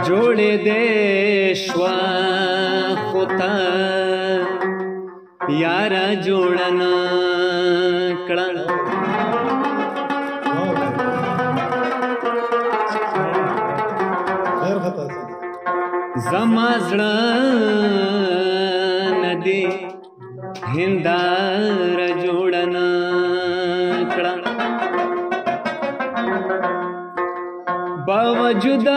جوړې دې شوه خو تا یاره جوړه نه کړه زما زړه نه دې هنداره جوړه نه کړه باوجود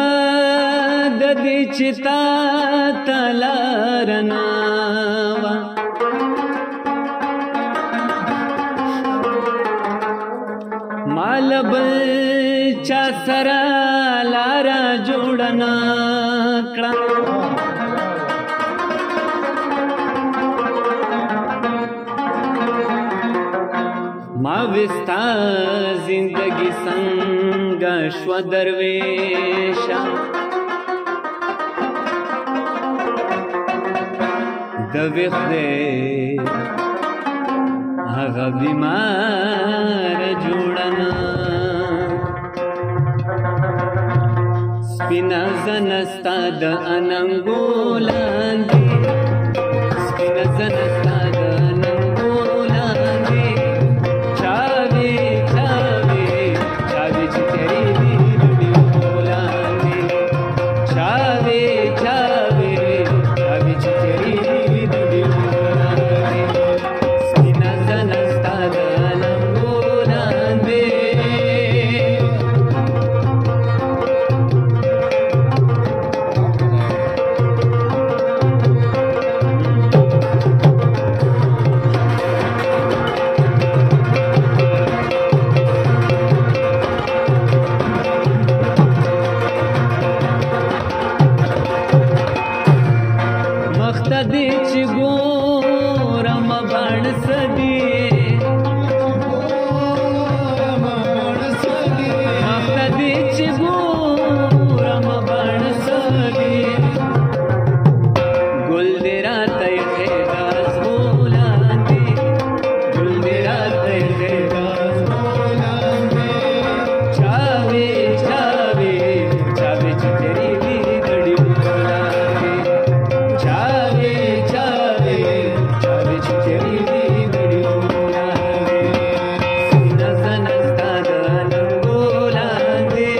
د دې چې تا ته لار نه وه ما له بل چا سره لاره جوړه نه کړه ما وستا زندگی څنګه شوه درویشه د وخت دی هغه بیمار جوړه نه سپینه زنه ستا د اننګو لاندې سپینه زنه ستا د اننګو لاندې چاوي چاوي چاوي چې تیرې دي دنیو لاندې چاوي چاوي چاوي چې تیرې دي دنیو لاندې سپینه زنه ستا د اننګو لاندې مخته دې چې ګورم بڼ څه دي مخته دې چې ګورم بڼ څه دي ګل دې راته ایښی د زړو لاندې ګل دې راته ایښی د زړو لاندې چاوي چاوي چاوي چې تیرې دي ګړیو لاندې چاوي چاوي چاوي چې تیرې دي ګړیو لاندې سپینه زنه ستا د اننګو لاندې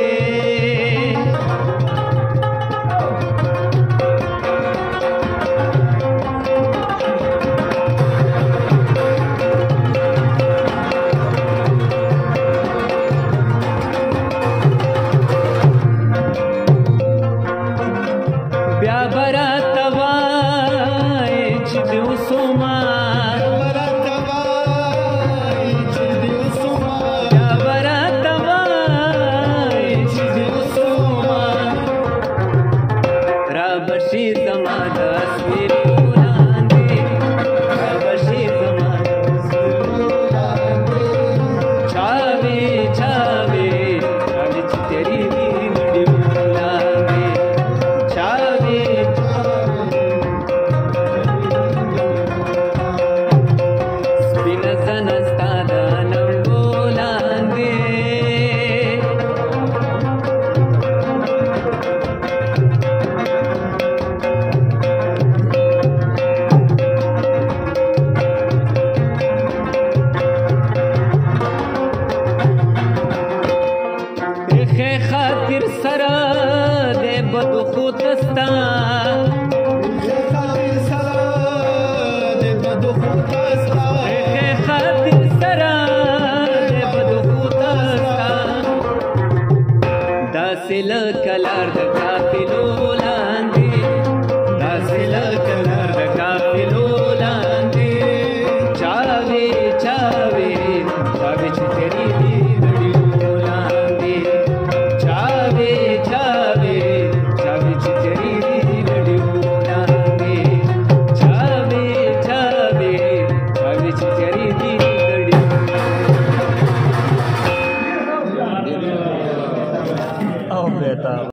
بیا به راته وایې چې دې وسومه بیا به راته وایې چې دې وسومه رابشي زما د سپېرو لاندې رابشي زما د سپېرو لاندې چاوي چاوي چاوي چې تیرې دي ګړیو لاندې چاوي سپینه زنه ستا د اننګو لاندې ایښی خاطر سره د بدو خو ته ستا ایښی خاطر سره د بدو خو ته ستا داسې لکه لار د قافلو